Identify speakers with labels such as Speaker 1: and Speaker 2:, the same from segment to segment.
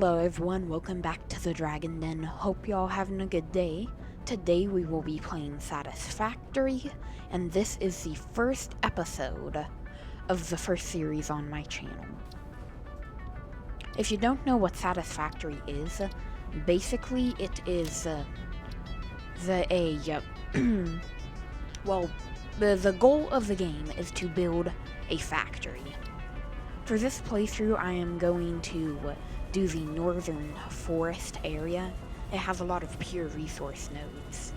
Speaker 1: Hello everyone, welcome back to the Dragon Den. Hope y'all having a good day. Today we will be playing Satisfactory, and this is the first episode of the first series on my channel. If you don't know what Satisfactory is, basically it is the goal of the game is to build a factory. For this playthrough, I am going to do the northern forest area. It has a lot of pure resource nodes.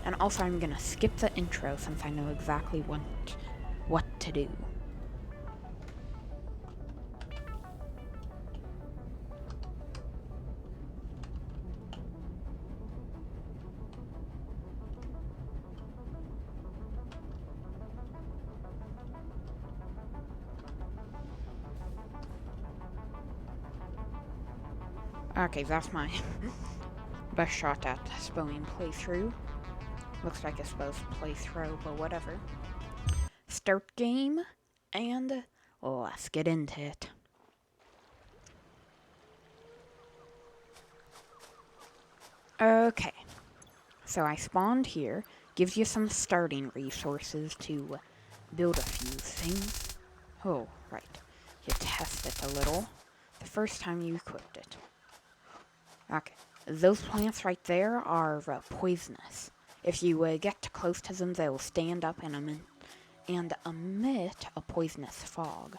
Speaker 1: And also I'm gonna skip the intro since I know exactly what to do. Okay, that's my best shot at spelling playthrough. Looks like it's supposed playthrough, but whatever. Start game, and let's get into it. Okay, so I spawned here. Gives you some starting resources to build a few things. Oh, right. You test it a little the first time you equipped it. Okay, those plants right there are poisonous. If you get close to them, they'll stand up and emit a poisonous fog.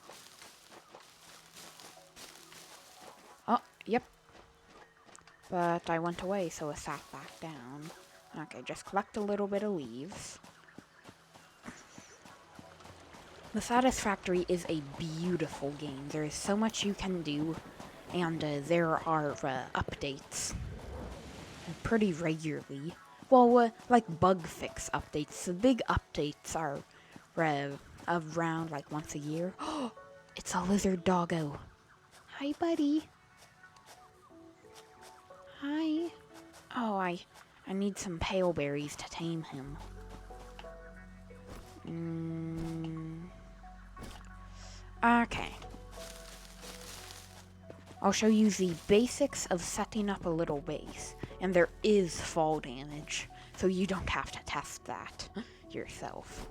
Speaker 1: Oh, yep. But I went away, so it sat back down. Okay, just collect a little bit of leaves. The Satisfactory is a beautiful game. There is so much you can do, and there are updates pretty regularly. Well, like bug fix updates. The big updates are around like once a year. Oh, it's a lizard doggo. Hi, buddy. Hi. Oh, I need some pale berries to tame him. Okay. I'll show you the basics of setting up a little base. And there is fall damage, so you don't have to test that yourself.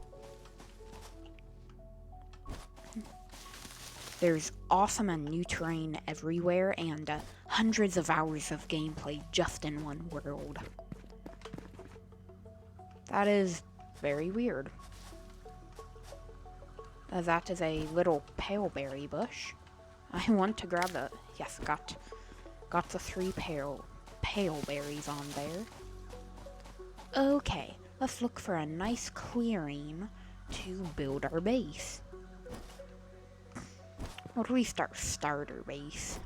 Speaker 1: There's awesome and new terrain everywhere, and hundreds of hours of gameplay just in one world. That is very weird. That is a little paleberry bush. I want to grab the... Yes, got the 3 pale berries on there. Okay, let's look for a nice clearing to build our base. Or at least our starter base.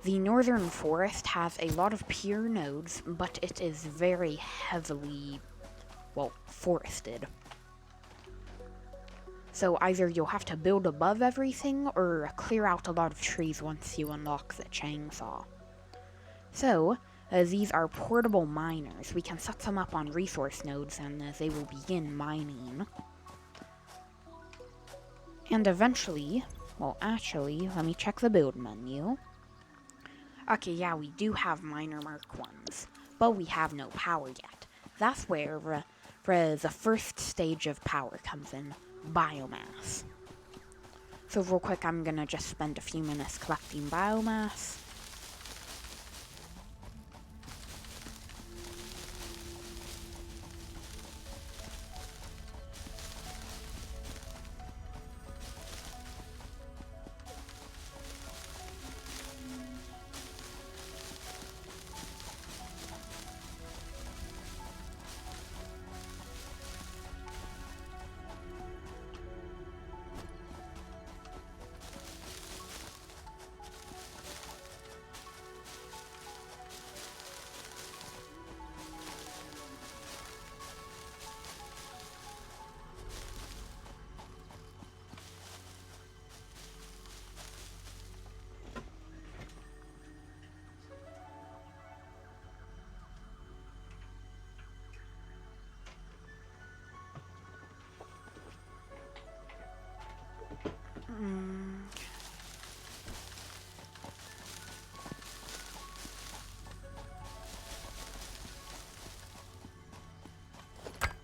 Speaker 1: The northern forest has a lot of pure nodes, but it is very heavily, forested. So either you'll have to build above everything, or clear out a lot of trees once you unlock the chainsaw. So, these are portable miners. We can set them up on resource nodes, and they will begin mining. And eventually, actually, let me check the build menu. Okay, yeah, we do have miner Mark 1s, but we have no power yet. That's where the first stage of power comes in. Biomass. So real quick, I'm gonna just spend a few minutes collecting biomass.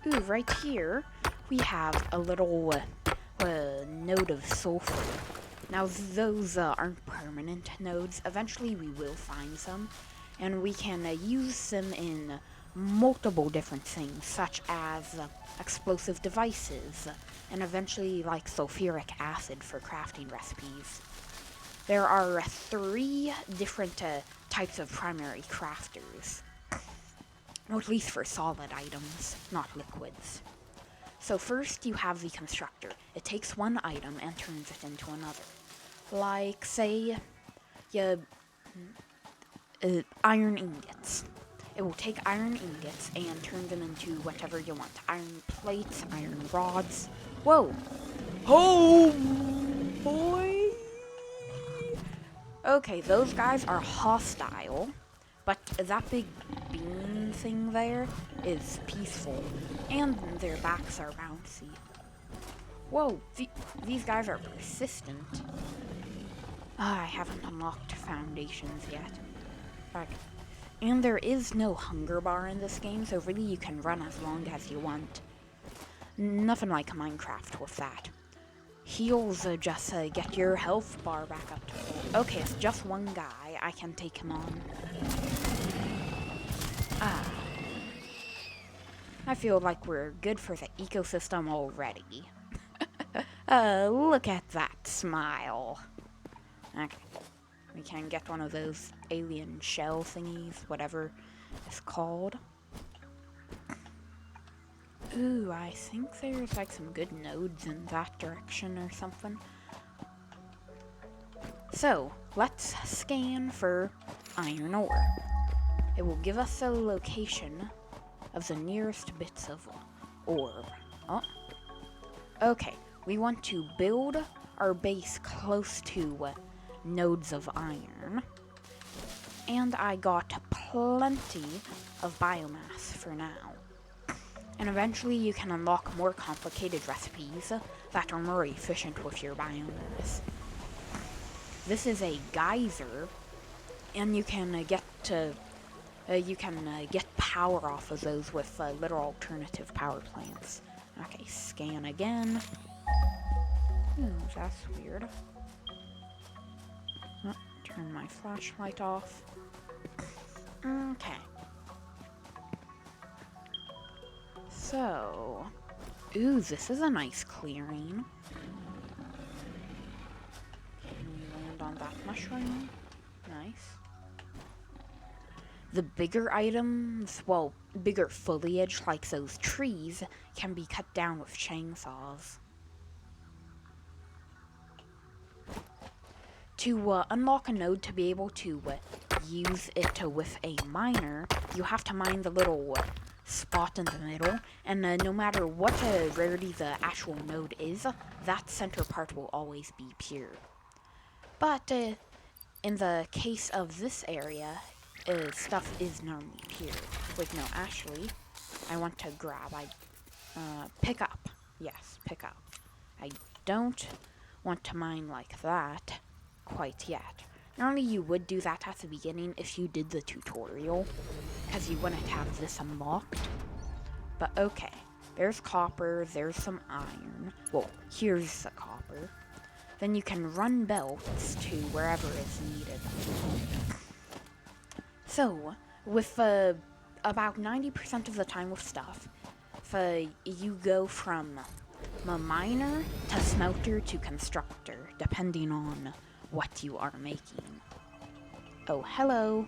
Speaker 1: Ooh, right here, we have a little node of sulfur. Now, those aren't permanent nodes. Eventually, we will find some, and we can use them in multiple different things, such as explosive devices, and eventually, like sulfuric acid for crafting recipes. There are 3 different types of primary crafters, or at least for solid items, not liquids. So first you have the constructor. It takes one item and turns it into another. Like, say, iron ingots. It will take iron ingots and turn them into whatever you want. Iron plates, iron rods. Whoa! Oh, boy! Okay, those guys are hostile, but that big bean thing there is peaceful, and their backs are bouncy. Whoa, these guys are persistent. I haven't unlocked foundations yet. Okay. And there is no hunger bar in this game, so really you can run as long as you want. Nothing like Minecraft with that. Heals just get your health bar back up to full. Okay, it's just one guy. I can take him on. I feel like we're good for the ecosystem already. Look at that smile. Okay. We can get one of those alien shell thingies, whatever it's called. Ooh, I think there's like some good nodes in that direction or something. So, let's scan for iron ore. It will give us the location of the nearest bits of ore. Oh. Okay, we want to build our base close to nodes of iron. And I got plenty of biomass for now. And eventually you can unlock more complicated recipes that are more efficient with your biomass. This is a geyser, and you can get power off of those with little alternative power plants. Okay, scan again. That's weird. Oh, turn my flashlight off. Okay. So, ooh, this is a nice clearing. Can we land on that mushroom? Nice. The bigger items, well, bigger foliage like those trees, can be cut down with chainsaws. To unlock a node to be able to use it with a miner, you have to mine the little spot in the middle, and no matter what rarity the actual node is, that center part will always be pure. But in the case of this area, stuff is normally pure. Wait, no, actually, I want to grab, pick up. Yes, pick up. I don't want to mine like that quite yet. Normally you would do that at the beginning if you did the tutorial, because you wouldn't have this unlocked. But okay, there's copper, there's some iron. Well, here's the copper. Then you can run belts to wherever it's needed. So, with about 90% of the time with stuff, you go from a miner to smelter to constructor, depending on what you are making. Oh, hello.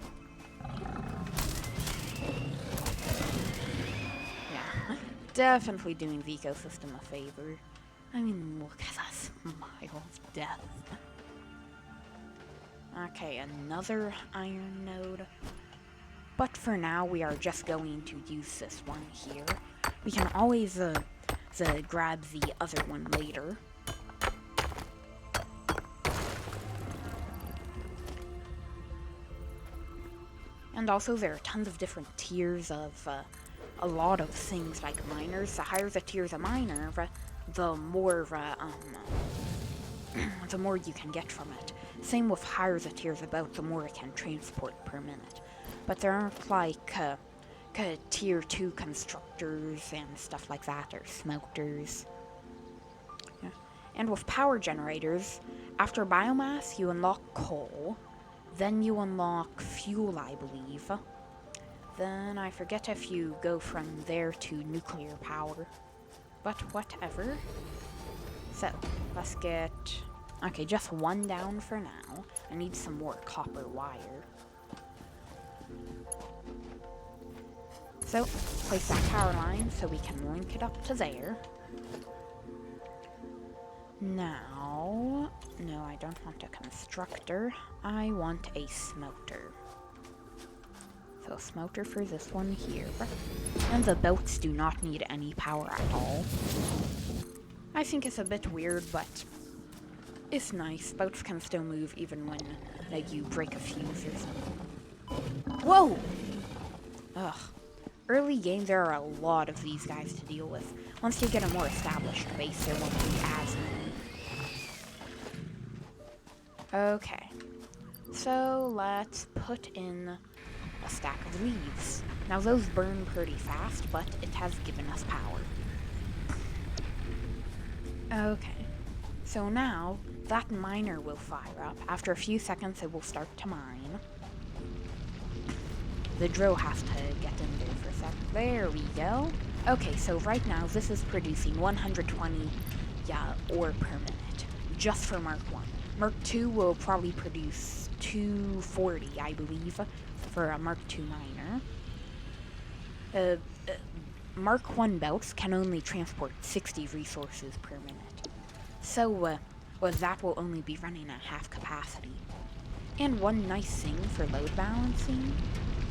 Speaker 1: Yeah, definitely doing the ecosystem a favor. I mean, look at that smile of death. Okay, another iron node. But for now, we are just going to use this one here. We can always grab the other one later. And also, there are tons of different tiers of a lot of things like miners. The higher the tier of the miner, the more you can get from it. Same with higher the tier of the boat, the more it can transport per minute. But there aren't like tier 2 constructors and stuff like that, or smelters. Yeah. And with power generators, after biomass, you unlock coal, then you unlock fuel, I believe. Then I forget if you go from there to nuclear power, but whatever. So, let's get... Okay, just one down for now. I need some more copper wire. So, place that power line so we can link it up to there. Now... No, I don't want a constructor. I want a smelter. So a smelter for this one here. And the belts do not need any power at all. I think it's a bit weird, but it's nice. Belts can still move even when you break a fuse or something. Whoa! Ugh. Early game, there are a lot of these guys to deal with. Once you get a more established base, there won't be as many. Okay. So let's put in a stack of leaves. Now those burn pretty fast, but it has given us power. Okay. So now, that miner will fire up. After a few seconds, it will start to mine. The drill has to get in there for a sec. There we go. Okay, so right now, this is producing 120 ore per minute. Just for Mark 1. Mark 2 will probably produce 240, I believe, for a Mark 2 miner. Mark 1 belts can only transport 60 resources per minute. So, that will only be running at half capacity. And one nice thing for load balancing...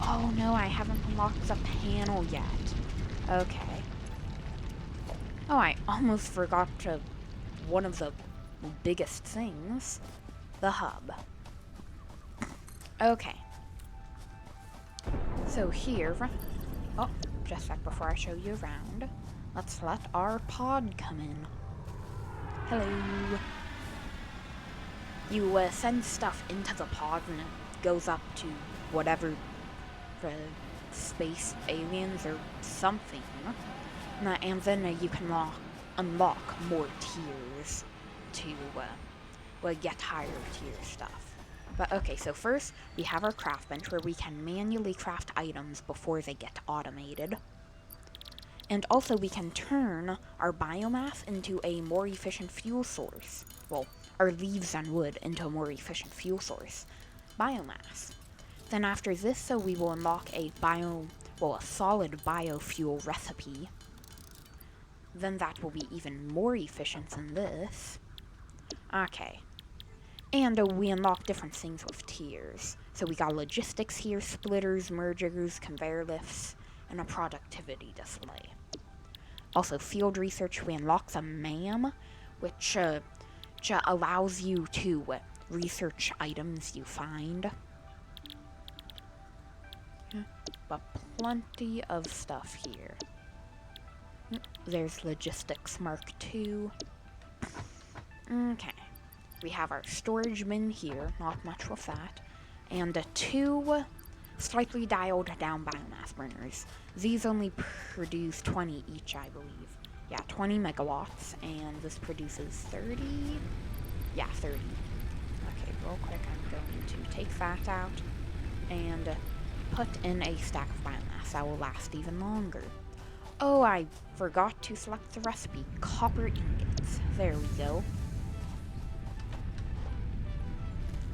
Speaker 1: Oh no, I haven't unlocked the panel yet. Okay. Oh, I almost forgot one of the biggest things. The hub. Okay. So here... Oh, just a sec before I show you around. Let's let our pod come in. Hello. You send stuff into the pod and it goes up to whatever space aliens or something. And then you can unlock more tiers to get higher tier stuff. But okay, so first we have our craft bench where we can manually craft items before they get automated. And also we can turn our biomass into a more efficient fuel source. Well, our leaves and wood into a more efficient fuel source. Biomass. Then after this, so we will unlock a solid biofuel recipe. Then that will be even more efficient than this. Okay. And we unlock different things with tiers. So we got logistics here, splitters, mergers, conveyor lifts, and a productivity display. Also, field research, we unlock the MAM, which allows you to research items you find. But plenty of stuff here. There's Logistics Mark II. Okay. We have our storage bin here, not much with that. And 2 slightly dialed down biomass burners. These only produce 20 each, I believe. Yeah, 20 megawatts, and this produces 30? Yeah, 30. Okay, real quick, I'm going to take that out and put in a stack of biomass that will last even longer. Oh, I forgot to select the recipe. Copper ingots. There we go.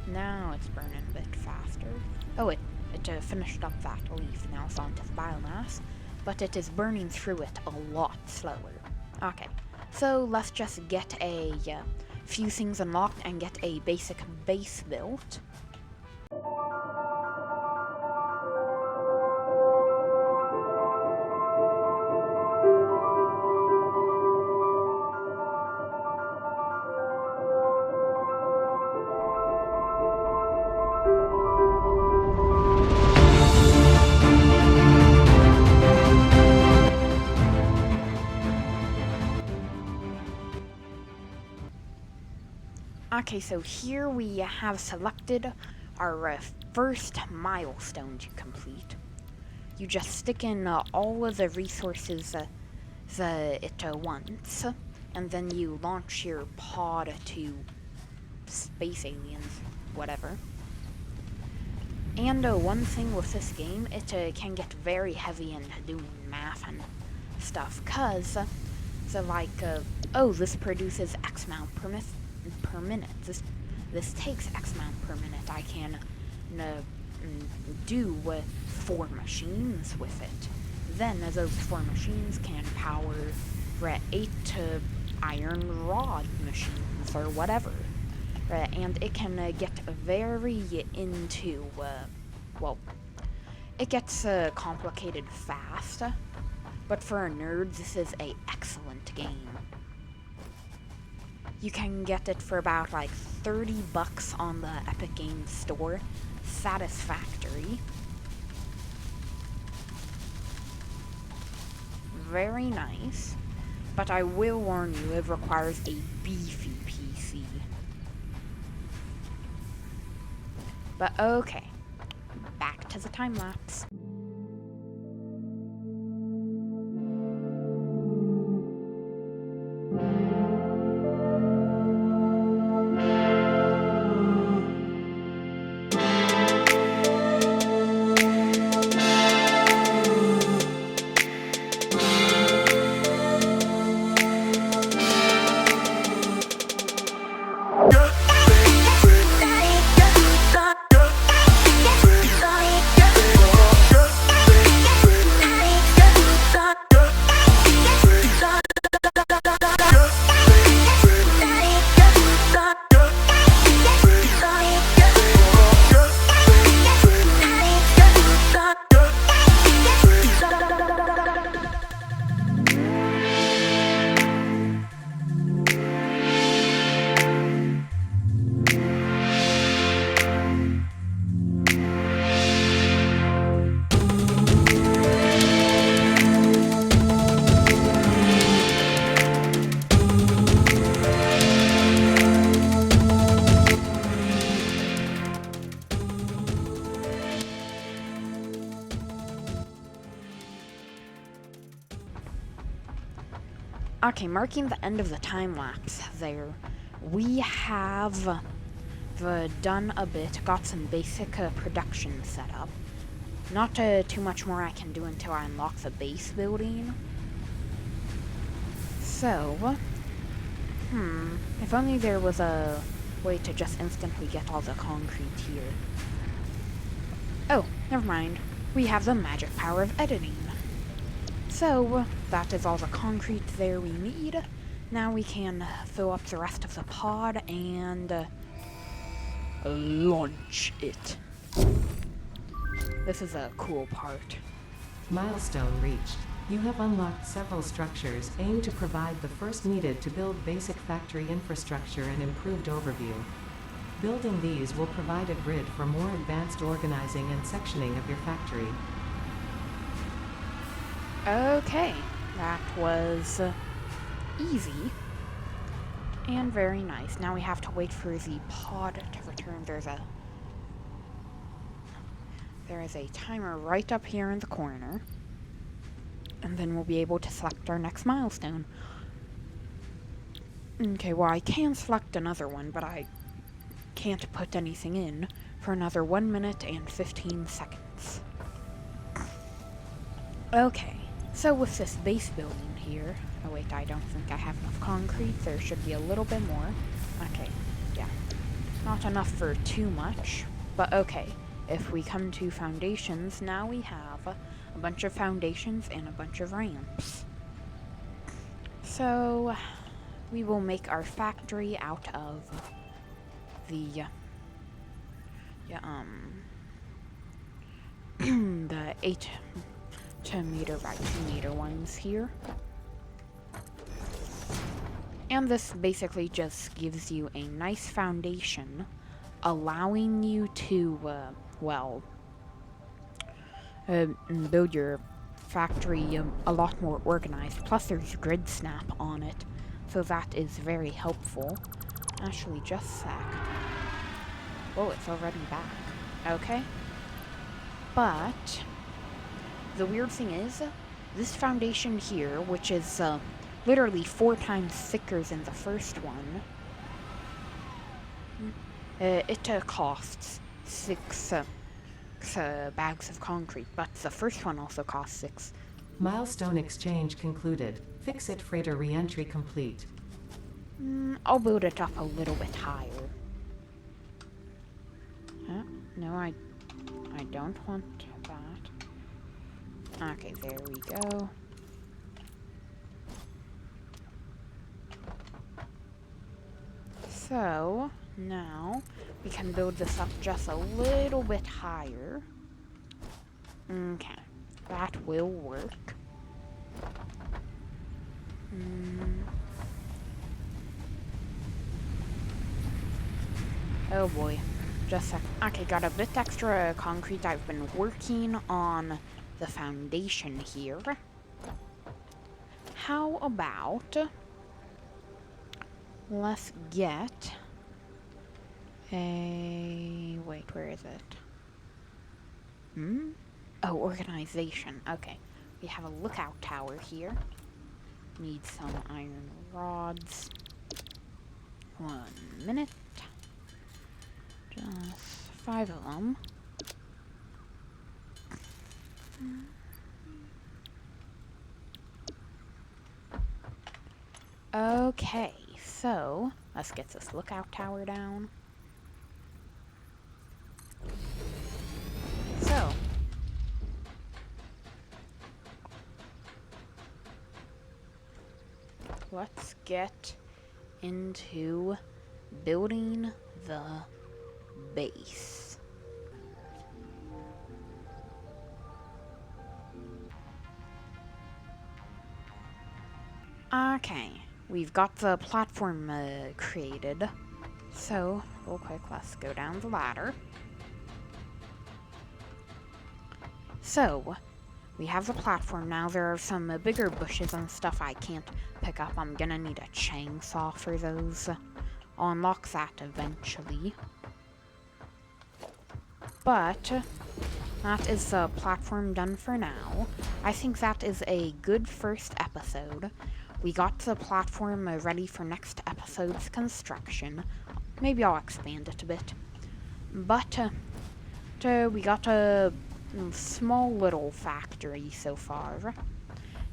Speaker 1: Now it's burning a bit faster. Oh, it finished up that leaf. Now it's onto the biomass, but it is burning through it a lot slower. Okay, so let's just get a few things unlocked and get a basic base built. Okay, so here we have selected our first milestone to complete. you just stick in all of the resources it wants, and then you launch your pod to space aliens, whatever. And one thing with this game, it can get very heavy in doing math and stuff, cause oh, this produces X amount per minute. This takes X amount per minute. I can do 4 machines with it. Then those 4 machines can power 8 iron rod machines or whatever. And it can get very into, well, it gets complicated fast, but for a nerd, this is an excellent game. You can get it for about like $30 on the Epic Games Store, Satisfactory. Very nice, but I will warn you, it requires a beefy PC. But okay, back to the time lapse. Okay, marking the end of the time-lapse there, we have done a bit, got some basic production set up. Not too much more I can do until I unlock the base building. So, if only there was a way to just instantly get all the concrete here. Oh, never mind. We have the magic power of editing. So, that is all the concrete there we need. Now we can fill up the rest of the pod and launch it. This is a cool part.
Speaker 2: Milestone reached. You have unlocked several structures aimed to provide the first needed to build basic factory infrastructure and improved overview. Building these will provide a grid for more advanced organizing and sectioning of your factory.
Speaker 1: Okay, that was easy and very nice. Now we have to wait for the pod to return. There is a timer right up here in the corner, and then we'll be able to select our next milestone. Okay, well, I can select another one, but I can't put anything in for another 1 minute and 15 seconds. Okay. So with this base building here, oh wait, I don't think I have enough concrete. There should be a little bit more. Okay, yeah. Not enough for too much, but okay. If we come to foundations, now we have a bunch of foundations and a bunch of ramps. So we will make our factory out of the the 8 meter by 2 meter ones here. And this basically just gives you a nice foundation, allowing you to, build your factory a lot more organized. Plus there's grid snap on it, so that is very helpful. Actually, just a sec. Oh, it's already back. Okay. But the weird thing is, this foundation here, which is literally 4 times thicker than the first one, it costs 6 bags of concrete, but the first one also costs 6.
Speaker 2: Milestone exchange concluded. Fix-it freighter re-entry complete.
Speaker 1: I'll build it up a little bit higher. No, I don't want that. Okay, there we go. So, now we can build this up just a little bit higher. Okay, that will work. Oh boy. Just a sec. Okay, got a bit extra concrete. I've been working on the foundation here. How about let's get a... Wait, where is it? Oh, organization. Okay. We have a lookout tower here. Need some iron rods. 1 minute. Just 5 of them. Okay, so let's get this lookout tower down. So, let's get into building the base. Okay, we've got the platform created. So, real quick, let's go down the ladder. So, we have the platform now. There are some bigger bushes and stuff I can't pick up. I'm gonna need a chainsaw for those. I'll unlock that eventually. But that is the platform done for now. I think that is a good first episode. We got the platform ready for next episode's construction. Maybe I'll expand it a bit. But we got a small little factory so far.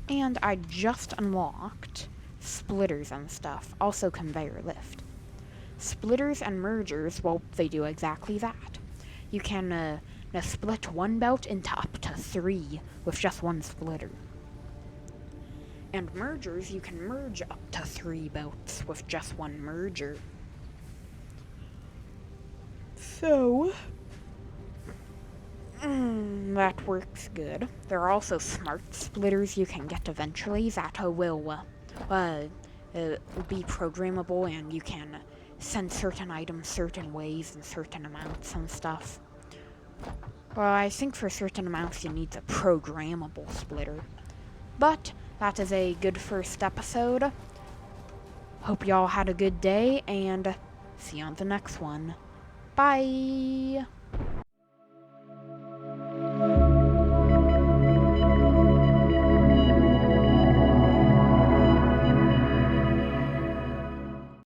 Speaker 1: And I just unlocked splitters and stuff. Also conveyor lift. Splitters and mergers, well, they do exactly that. You can split one belt into up to 3 with just one splitter. And mergers, you can merge up to 3 belts with just one merger. So, that works good. There are also smart splitters you can get eventually that will be programmable, and you can send certain items certain ways and certain amounts and stuff. Well, I think for certain amounts you need the programmable splitter. But that is a good first episode. Hope y'all had a good day, and see you on the next one. Bye!